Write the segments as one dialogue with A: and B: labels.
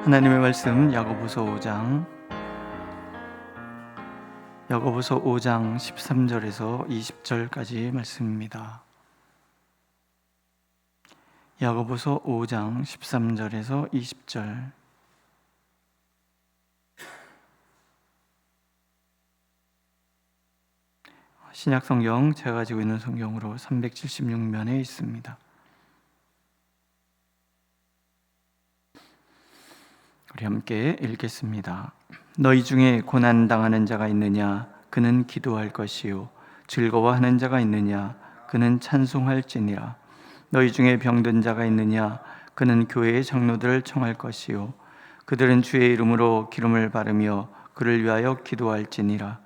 A: 하나님의 말씀 야고보서 5장 13절에서 20절까지 말씀입니다. 야고보서 5장 13절에서 20절. 신약 성경 제가 가지고 있는 성경으로 376면에 있습니다. 우리 함께 읽겠습니다. 너희 중에 고난 당하는 자가 있느냐? 그는 기도할 것이요. 즐거워하는 자가 있느냐? 그는 찬송할지니라. 너희 중에 병든 자가 있느냐? 그는 교회의 장로들을 청할 것이요. 그들은 주의 이름으로 기름을 바르며 그를 위하여 기도할지니라.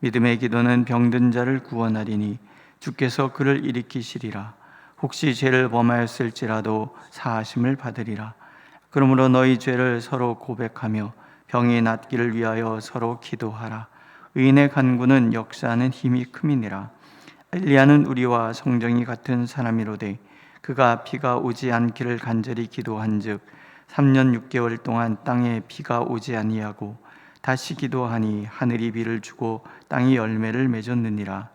A: 믿음의 기도는 병든 자를 구원하리니 주께서 그를 일으키시리라. 혹시 죄를 범하였을지라도 사하심을 받으리라. 그러므로 너희 죄를 서로 고백하며 병이 낫기를 위하여 서로 기도하라. 의인의 간구는 역사하는 힘이 큼이니라. 엘리야는 우리와 성정이 같은 사람이로되 그가 비가 오지 않기를 간절히 기도한즉 3년 6개월 동안 땅에 비가 오지 아니하고 다시 기도하니 하늘이 비를 주고 땅이 열매를 맺었느니라.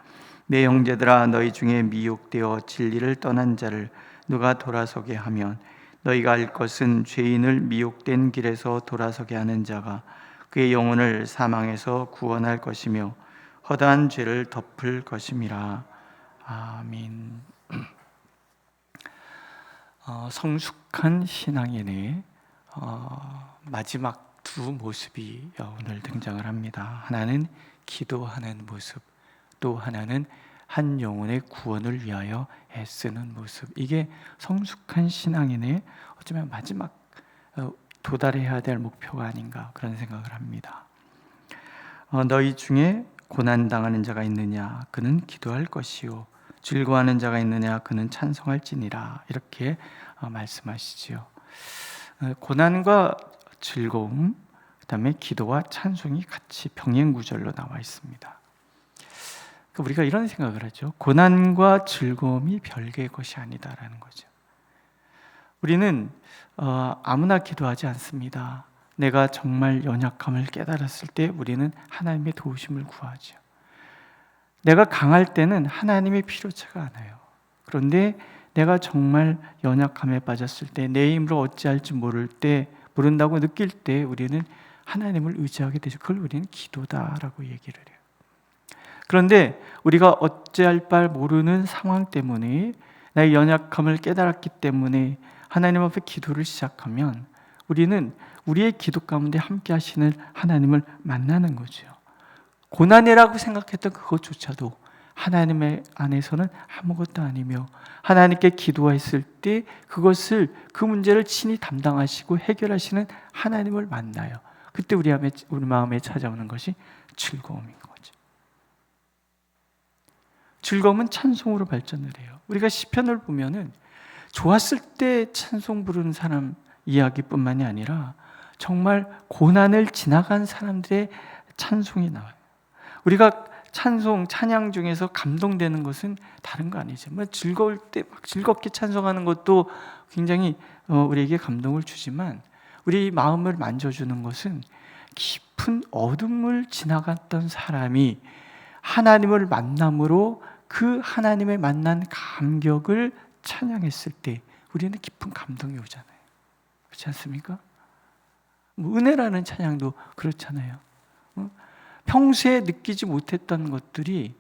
A: 내 형제들아, 너희 중에 미혹되어 진리를 떠난 자를 누가 돌아서게 하면 너희가 알 것은 죄인을 미혹된 길에서 돌아서게 하는 자가 그의 영혼을 사망에서 구원할 것이며 허다한 죄를 덮을 것임이라. 아멘. 성숙한 신앙인의 마지막 두 모습이 오늘 등장을 합니다. 하나는 기도하는 모습, 또 하나는 한 영혼의 구원을 위하여 애쓰는 모습. 이게 성숙한 신앙인의 어쩌면 마지막 도달해야 될 목표가 아닌가 그런 생각을 합니다. 너희 중에 고난당하는 자가 있느냐? 그는 기도할 것이요. 즐거워하는 자가 있느냐? 그는 찬송할지니라. 이렇게 말씀하시지요. 고난과 즐거움, 그 다음에 기도와 찬송이 같이 병행구절로 나와 있습니다. 우리가 이런 생각을 하죠. 고난과 즐거움이 별개의 것이 아니다라는 거죠. 우리는 아무나 기도하지 않습니다. 내가 정말 연약함을 깨달았을 때 우리는 하나님의 도우심을 구하죠. 내가 강할 때는 하나님의 필요치가 않아요. 그런데 내가 정말 연약함에 빠졌을 때, 내 힘으로 어찌할지 모른다고 느낄 때 우리는 하나님을 의지하게 되죠. 그걸 우리는 기도다라고 얘기를 해요. 그런데 우리가 어찌할 바 모르는 상황 때문에, 나의 연약함을 깨달았기 때문에 하나님 앞에 기도를 시작하면 우리는 우리의 기도 가운데 함께 하시는 하나님을 만나는 거죠. 고난이라고 생각했던 그것조차도 하나님의 안에서는 아무것도 아니며, 하나님께 기도했을 때 그 문제를 친히 담당하시고 해결하시는 하나님을 만나요. 그때 우리 마음에 찾아오는 것이 즐거움인 거죠. 즐거움은 찬송으로 발전을 해요. 우리가 시편을 보면은 좋았을 때 찬송 부르는 사람 이야기뿐만이 아니라 정말 고난을 지나간 사람들의 찬송이 나와요. 우리가 찬양 중에서 감동되는 것은 다른 거 아니죠. 즐거울 때 막 즐겁게 찬송하는 것도 굉장히 우리에게 감동을 주지만, 우리 마음을 만져주는 것은 깊은 어둠을 지나갔던 사람이 하나님을 만남으로 그 하나님의 만난 감격을 찬양했을 때 우리는 깊은 감동이 오잖아요. 그렇지 않습니까? 은혜라는 찬양도 그렇잖아요. 평소에 느끼지 못했던 것들이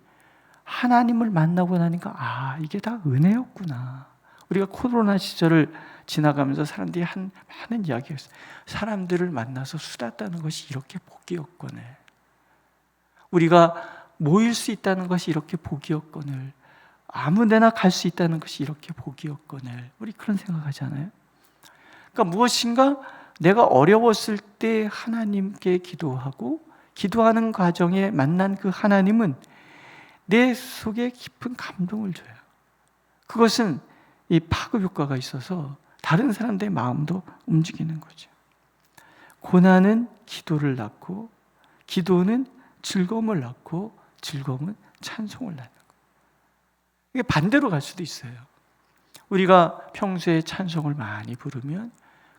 A: 하나님을 만나고 나니까 이게 다 은혜였구나. 우리가 코로나 시절을 지나가면서 사람들이 많은 이야기가 있어요. 사람들을 만나서 수다 떠는 것이 이렇게 복이었거늘, 우리가 모일 수 있다는 것이 이렇게 복이었거늘, 아무데나 갈 수 있다는 것이 이렇게 복이었거늘, 우리 그런 생각하지 않아요? 그러니까 무엇인가 내가 어려웠을 때 하나님께 기도하고 기도하는 과정에 만난 그 하나님은 내 속에 깊은 감동을 줘요. 그것은 이 파급 효과가 있어서 다른 사람들의 마음도 움직이는 거죠. 고난은 기도를 낳고, 기도는 즐거움을 낳고, 즐거움은 찬송을 낳는 거예요. 이게 반대로 갈 수도 있어요. 우리가 평소에 찬송을 많이 부르면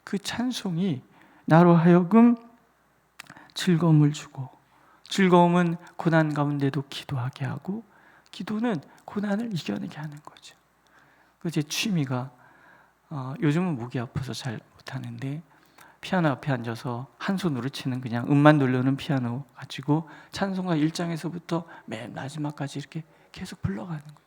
A: 그 찬송이 나로 하여금 즐거움을 주고, 즐거움은 고난 가운데도 기도하게 하고, 기도는 고난을 이겨내게 하는 거죠. 제 취미가 요즘은 목이 아파서 잘 못하는데 피아노 앞에 앉아서 한 손으로 치는 그냥 음만 누르는 피아노 가지고 찬송가 1장에서부터 맨 마지막까지 이렇게 계속 불러가는 거예요.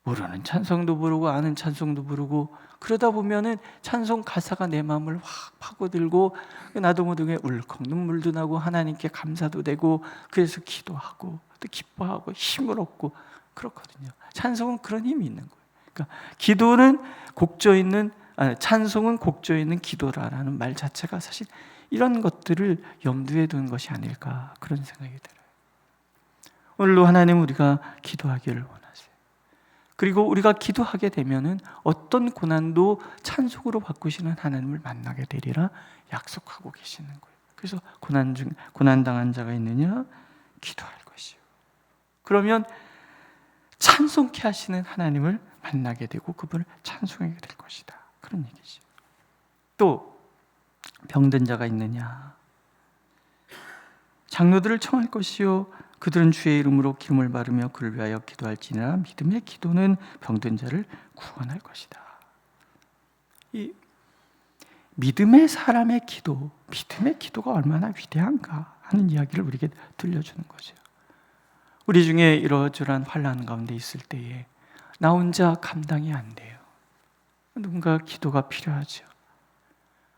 A: 모르는 찬송도 부르고 아는 찬송도 부르고, 그러다 보면은 찬송 가사가 내 마음을 확 파고들고 나도 모르게 울컥 눈물도 나고 하나님께 감사도 되고, 그래서 기도하고 또 기뻐하고 힘을 얻고 그렇거든요. 찬송은 그런 힘이 있는 거예요. 그러니까 기도는 곡조 있는, 찬송은 곡조 있는 기도라는 말 자체가 사실 이런 것들을 염두에 둔 것이 아닐까, 그런 생각이 들어요. 오늘도 하나님, 우리가 기도하기를 원하세요. 그리고 우리가 기도하게 되면은 어떤 고난도 찬송으로 바꾸시는 하나님을 만나게 되리라 약속하고 계시는 거예요. 그래서 고난 당한 자가 있느냐? 기도할 것이요. 그러면 찬송케 하시는 하나님을 만나게 되고 그분을 찬송하게 될 것이다, 그런 얘기죠. 또 병든 자가 있느냐? 장로들을 청할 것이요, 그들은 주의 이름으로 기름을 바르며 그를 위하여 기도할지니라. 믿음의 기도는 병든 자를 구원할 것이다. 이 믿음의 사람의 기도, 믿음의 기도가 얼마나 위대한가 하는 이야기를 우리에게 들려주는 거죠. 우리 중에 이러저러한 환난 가운데 있을 때에 나 혼자 감당이 안 돼요. 누군가 기도가 필요하죠.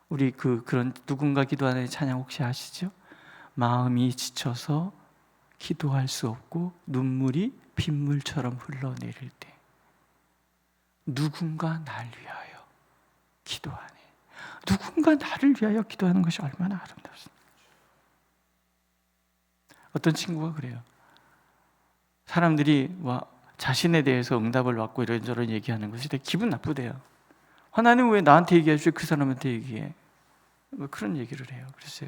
A: 우리 그런 누군가 기도하는 찬양 혹시 아시죠? 마음이 지쳐서 기도할 수 없고 눈물이 빗물처럼 흘러내릴 때 누군가 날 위하여 기도하네. 누군가 나를 위하여 기도하는 것이 얼마나 아름답습니까? 어떤 친구가 그래요. 사람들이 자신에 대해서 응답을 받고 이런저런 얘기하는 것이 되게 기분 나쁘대요. 하나님 왜 나한테 얘기해 주고 그 사람한테 얘기해? 그런 얘기를 해요. 그래서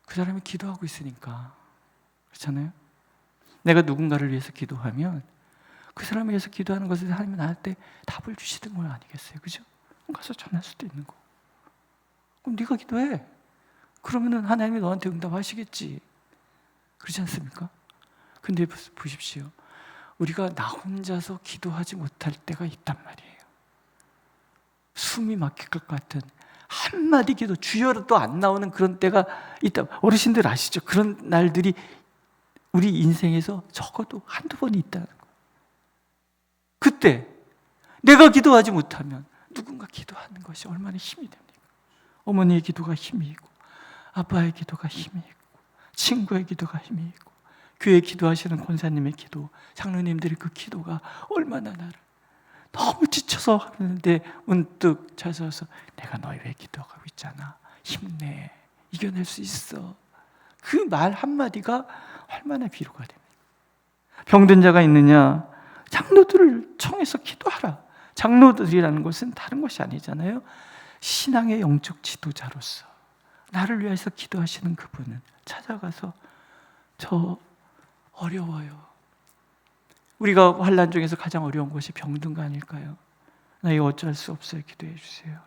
A: 그 사람이 기도하고 있으니까. 그렇잖아요? 내가 누군가를 위해서 기도하면 그 사람을 위해서 기도하는 것에 하나님은 나한테 답을 주시는 거 아니겠어요? 그죠? 가서 전할 수도 있는 거. 그럼 네가 기도해. 그러면은 하나님이 너한테 응답하시겠지. 그렇지 않습니까? 근데 보십시오. 우리가 나 혼자서 기도하지 못할 때가 있단 말이에요. 숨이 막힐 것 같은 한마디 기도, 주여도 안 나오는 그런 때가 있다. 어르신들 아시죠? 그런 날들이 우리 인생에서 적어도 한두 번이 있다는 거예요. 그때 내가 기도하지 못하면 누군가 기도하는 것이 얼마나 힘이 됩니까? 어머니의 기도가 힘이 있고, 아빠의 기도가 힘이 있고, 친구의 기도가 힘이 있고, 교회 기도하시는 권사님의 기도, 장로님들의 그 기도가 얼마나 나를 너무 지쳐서 하는데 문득 찾아서 내가 너희 왜 기도하고 있잖아, 힘내, 이겨낼 수 있어. 그 말 한마디가 얼마나 위로가 됩니까? 병든 자가 있느냐? 장로들을 청해서 기도하라. 장로들이라는 것은 다른 것이 아니잖아요. 신앙의 영적 지도자로서 나를 위해서 기도하시는 그분은 찾아가서 저 어려워요. 우리가 환난 중에서 가장 어려운 것이 병든 거 아닐까요? 나 이거 어쩔 수 없어요. 기도해 주세요.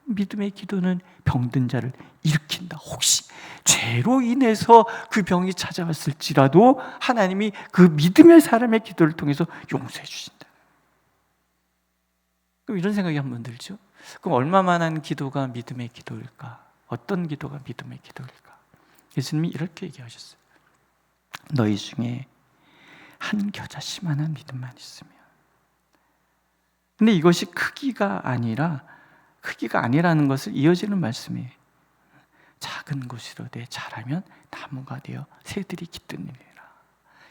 A: 믿음의 기도는 병든 자를 일으킨다. 혹시 죄로 인해서 그 병이 찾아왔을지라도 하나님이 그 믿음의 사람의 기도를 통해서 용서해 주신다. 그럼 이런 생각이 한번 들죠. 그럼 얼마만한 기도가 믿음의 기도일까? 어떤 기도가 믿음의 기도일까? 예수님이 이렇게 얘기하셨어요. 너희 중에 한 겨자씨만한 믿음만 있으면. 근데 이것이 크기가 아니라는 것을 이어지는 말씀이에요. 작은 것이로되 자라면 나무가 되어 새들이 깃드니라.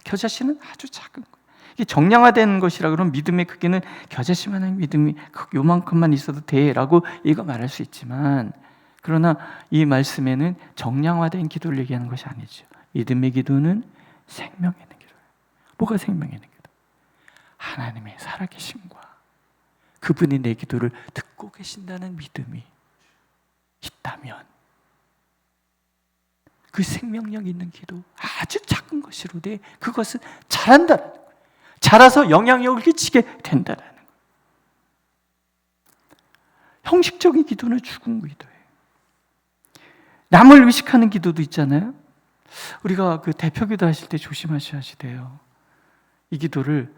A: 겨자씨는 아주 작은 거예요. 이게 정량화된 것이라 그러면 믿음의 크기는 겨자씨만한 믿음이 요만큼만 있어도 돼라고 이거 말할 수 있지만, 그러나 이 말씀에는 정량화된 기도를 얘기하는 것이 아니죠. 믿음의 기도는 생명 있는 기도예요. 뭐가 생명 있는 기도? 하나님의 살아계심과 그분이 내 기도를 듣고 계신다는 믿음이 있다면 그 생명력 있는 기도, 아주 작은 것이로되 그것은 자란다는 거예요. 자라서 영향력을 끼치게 된다는 거예요. 형식적인 기도는 죽은 기도예요. 남을 의식하는 기도도 있잖아요. 우리가 그 대표 기도 하실 때 조심하셔야 돼요. 이 기도를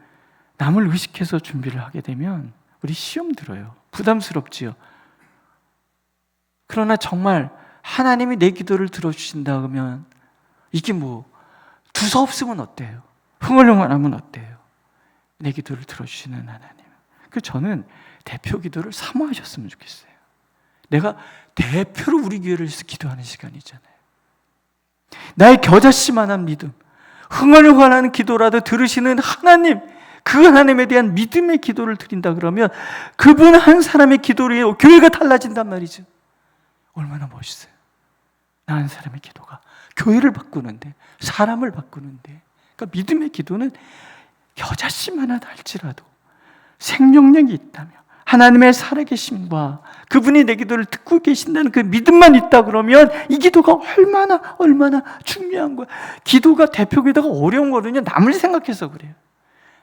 A: 남을 의식해서 준비를 하게 되면 우리 시험 들어요. 부담스럽지요. 그러나 정말 하나님이 내 기도를 들어주신다 그러면 이게 뭐 두서없으면 어때요? 흥얼흥얼하면 어때요? 내 기도를 들어주시는 하나님. 그래서 저는 대표 기도를 사모하셨으면 좋겠어요. 내가 대표로 우리 교회를 위해서 기도하는 시간이잖아요. 나의 겨자씨만한 믿음, 흥얼흥얼하는 기도라도 들으시는 하나님, 그 하나님에 대한 믿음의 기도를 드린다 그러면 그분 한 사람의 기도로 인해 교회가 달라진단 말이죠. 얼마나 멋있어요. 나 한 사람의 기도가 교회를 바꾸는데, 사람을 바꾸는데. 그러니까 믿음의 기도는 겨자씨만하다 할지라도 생명력이 있다며 하나님의 살아계심과 그분이 내 기도를 듣고 계신다는 그 믿음만 있다 그러면 이 기도가 얼마나 중요한 거야. 기도가 대표 기도가 어려운 거는요, 남을 생각해서 그래요.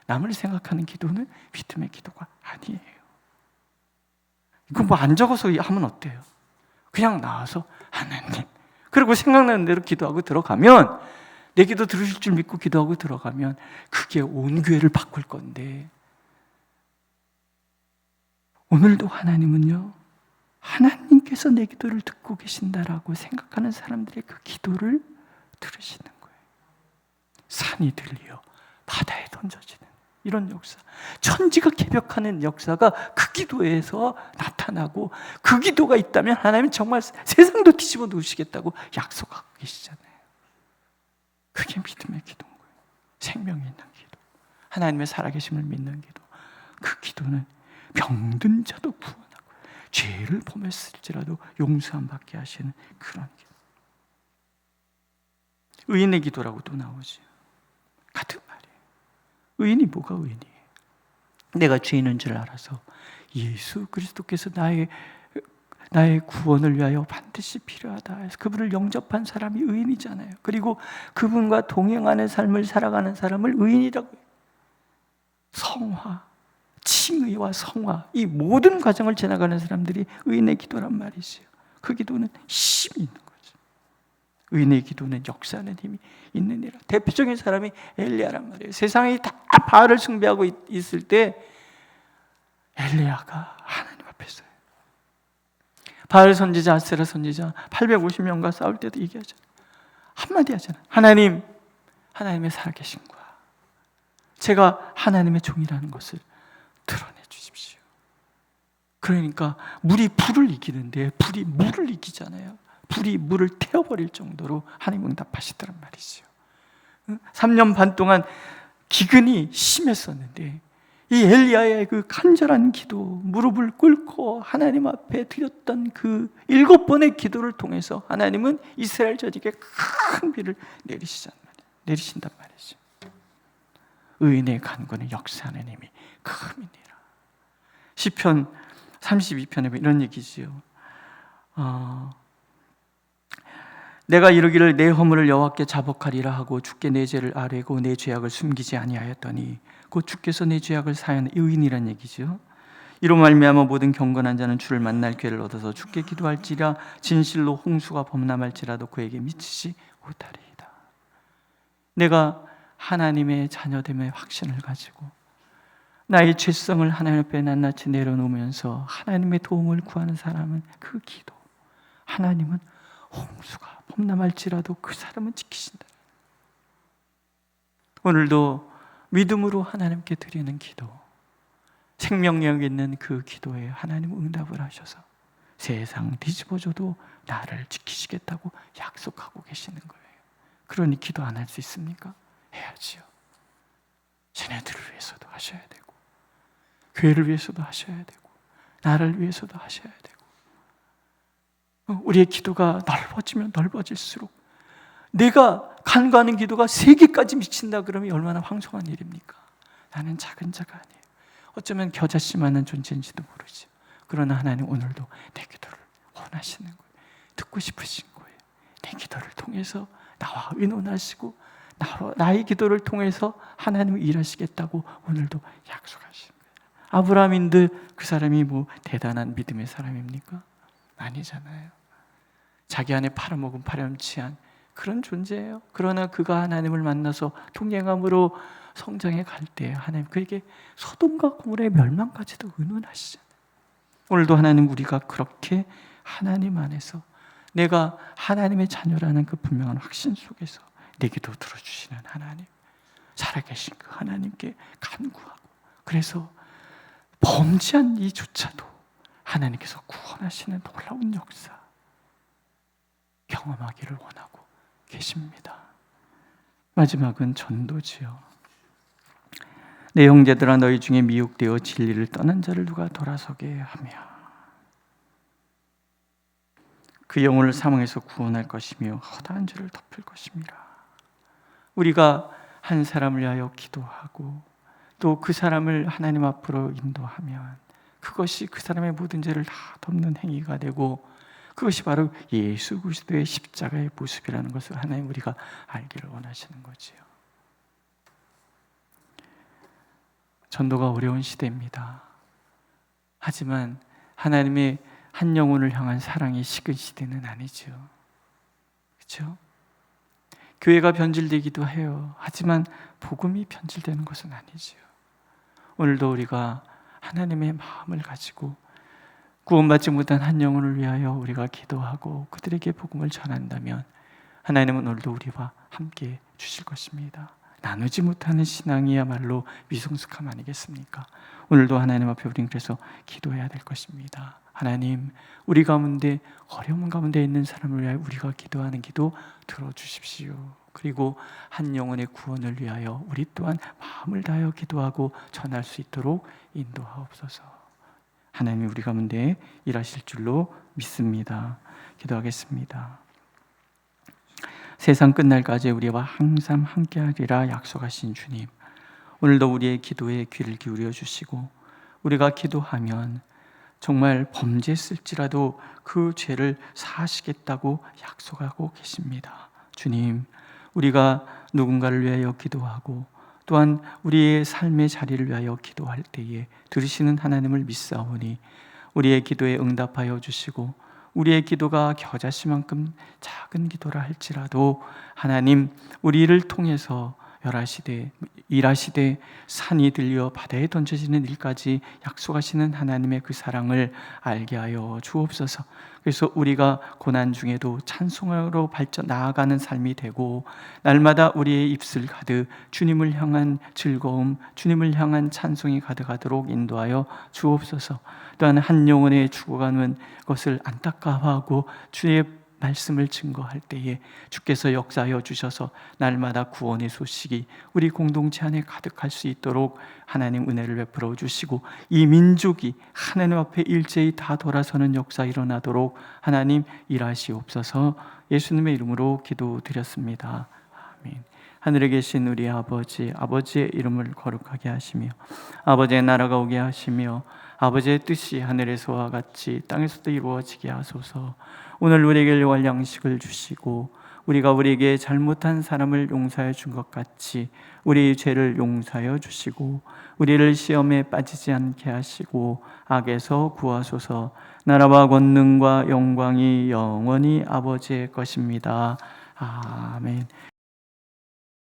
A: 남을 생각하는 기도는 믿음의 기도가 아니에요. 이거 뭐 안 적어서 하면 어때요? 그냥 나와서 하나님, 그리고 생각나는 대로 기도하고 들어가면, 내 기도 들으실 줄 믿고 기도하고 들어가면 그게 온 교회를 바꿀 건데, 오늘도 하나님은요, 하나님께서 내 기도를 듣고 계신다라고 생각하는 사람들의 그 기도를 들으시는 거예요. 산이 들려 바다에 던져지는 이런 역사, 천지가 개벽하는 역사가 그 기도에서 나타나고, 그 기도가 있다면 하나님은 정말 세상도 뒤집어 놓으시겠다고 약속하고 계시잖아요. 그게 믿음의 기도인 거예요. 생명이 있는 기도, 하나님의 살아계심을 믿는 기도. 그 기도는 병든 자도 구원하고 죄를 범했을지라도 용서함 받게 하시는 그런 기도. 의인의 기도라고 또 나오죠. 같은 말이에요. 의인이 뭐가 의인이에요? 내가 죄인인 줄 알아서 예수 그리스도께서 나의 구원을 위하여 반드시 필요하다 해서 그분을 영접한 사람이 의인이잖아요. 그리고 그분과 동행하는 삶을 살아가는 사람을 의인이라고 해요. 성화, 칭의와 성화, 이 모든 과정을 지나가는 사람들이 의인의 기도란 말이죠. 그 기도는 힘이 있는 거죠. 의인의 기도는 역사하는 힘이 있느니라. 대표적인 사람이 엘리야란 말이에요. 세상이 다 바알을 숭배하고 있을 때 엘리야가 하나님 앞에 서요. 바알 선지자, 아세라 선지자 850명과 싸울 때도 얘기하죠. 한마디 하잖아요. 하나님, 하나님의 살아계심과 제가 하나님의 종이라는 것을 드러내 주십시오. 그러니까 물이 불을 이기는데 불이 물을 이기잖아요. 불이 물을 태워버릴 정도로 하나님 응답하시더란 말이죠. 3년 반 동안 기근이 심했었는데 이 엘리야의 그 간절한 기도, 무릎을 꿇고 하나님 앞에 드렸던 그 7번의 기도를 통해서 하나님은 이스라엘 전역에 큰 비를 내리신단 말이죠. 의인의 간구는 역사하는 힘이 큽니다. 시편 32편에 이런 얘기지요. 내가 이르기를 내 허물을 여호와께 자복하리라 하고 주께 내 죄를 아뢰고 내 죄악을 숨기지 아니하였더니 곧 주께서 내 죄악을 사하는 의인이란 얘기죠. 이로 말미암아 모든 경건한 자는 주를 만날 기회를 얻어서 주께 기도할지라 진실로 홍수가 범람할지라도 그에게 미치지 못하리이다. 내가 하나님의 자녀됨의 확신을 가지고 나의 죄성을 하나님 앞에 낱낱이 내려놓으면서 하나님의 도움을 구하는 사람은 그 기도, 하나님은 홍수가 범람할지라도 그 사람은 지키신다. 오늘도 믿음으로 하나님께 드리는 기도, 생명력 있는 그 기도에 하나님 응답을 하셔서 세상 뒤집어져도 나를 지키시겠다고 약속하고 계시는 거예요. 그러니 기도 안 할 수 있습니까? 해야지요. 자녀들을 위해서도 하셔야 되고, 교회를 위해서도 하셔야 되고, 나를 위해서도 하셔야 되고, 우리의 기도가 넓어지면 넓어질수록 내가 간구하는 기도가 세계까지 미친다 그러면 얼마나 황송한 일입니까? 나는 작은 자가 아니에요. 어쩌면 겨자씨만한 존재인지도 모르죠. 그러나 하나님 오늘도 내 기도를 원하시는 거예요. 듣고 싶으신 거예요. 내 기도를 통해서 나와 의논하시고 나의 기도를 통해서 하나님을 일하시겠다고 오늘도 약속하신 거예요. 아브라함인데 그 사람이 뭐 대단한 믿음의 사람입니까? 아니잖아요. 자기 안에 팔아먹은 파렴치한 그런 존재예요. 그러나 그가 하나님을 만나서 동행함으로 성장해 갈 때 하나님 그에게 소돔과 고모라의 멸망까지도 의논하시잖아요. 오늘도 하나님 우리가 그렇게 하나님 안에서 내가 하나님의 자녀라는 그 분명한 확신 속에서 내 기도 들어주시는 하나님, 살아계신 그 하나님께 간구하고, 그래서 범죄한 이조차도 하나님께서 구원하시는 놀라운 역사 경험하기를 원하고 계십니다. 마지막은 전도지요. 내 형제들아 너희 중에 미혹되어 진리를 떠난 자를 누가 돌아서게 하며 그 영혼을 사망에서 구원할 것이며 허다한 죄를 덮을 것입니다. 우리가 한 사람을 위하여 기도하고 또 그 사람을 하나님 앞으로 인도하면 그것이 그 사람의 모든 죄를 다 덮는 행위가 되고 그것이 바로 예수 그리스도의 십자가의 모습이라는 것을 하나님 우리가 알기를 원하시는 거지요. 전도가 어려운 시대입니다. 하지만 하나님의 한 영혼을 향한 사랑이 식은 시대는 아니죠. 그렇죠? 교회가 변질되기도 해요. 하지만 복음이 변질되는 것은 아니죠. 오늘도 우리가 하나님의 마음을 가지고 구원받지 못한 한 영혼을 위하여 우리가 기도하고 그들에게 복음을 전한다면 하나님은 오늘도 우리와 함께 주실 것입니다. 나누지 못하는 신앙이야말로 미성숙함 아니겠습니까? 오늘도 하나님 앞에 우리는 그래서 기도해야 될 것입니다. 하나님, 우리 가운데 어려움 가운데 있는 사람을 위하여 우리가 기도하는 기도 들어주십시오. 그리고 한 영혼의 구원을 위하여 우리 또한 마음을 다하여 기도하고 전할 수 있도록 인도하옵소서. 하나님이 우리 가운데 일하실 줄로 믿습니다. 기도하겠습니다. 세상 끝날까지 우리와 항상 함께하리라 약속하신 주님, 오늘도 우리의 기도에 귀를 기울여 주시고 우리가 기도하면 정말 범죄했을지라도 그 죄를 사하시겠다고 약속하고 계십니다. 주님, 우리가 누군가를 위하여 기도하고 또한 우리의 삶의 자리를 위하여 기도할 때에 들으시는 하나님을 믿사오니 우리의 기도에 응답하여 주시고 우리의 기도가 겨자씨만큼 작은 기도라 할지라도 하나님 우리를 통해서 일하시되 산이 들려 바다에 던져지는 일까지 약속하시는 하나님의 그 사랑을 알게 하여 주옵소서. 그래서 우리가 고난 중에도 찬송으로 나아가는 삶이 되고 날마다 우리의 입술 가득 주님을 향한 즐거움, 주님을 향한 찬송이 가득하도록 인도하여 주옵소서. 또한 한 영혼의 죽어가는 것을 안타까워하고 주의 말씀을 증거할 때에 주께서 역사하여 주셔서 날마다 구원의 소식이 우리 공동체 안에 가득할 수 있도록 하나님 은혜를 베풀어 주시고 이 민족이 하나님 앞에 일제히 다 돌아서는 역사 일어나도록 하나님 일하시옵소서. 예수님의 이름으로 기도드렸습니다. 아멘. 하늘에 계신 우리 아버지, 아버지의 이름을 거룩하게 하시며 아버지의 나라가 오게 하시며 아버지의 뜻이 하늘에서와 같이 땅에서도 이루어지게 하소서. 오늘 우리에게 일용할 양식을 주시고 우리가 우리에게 잘못한 사람을 용서해 준 것 같이 우리의 죄를 용서하여 주시고 우리를 시험에 빠지지 않게 하시고 악에서 구하소서. 나라와 권능과 영광이 영원히 아버지의 것입니다. 아멘.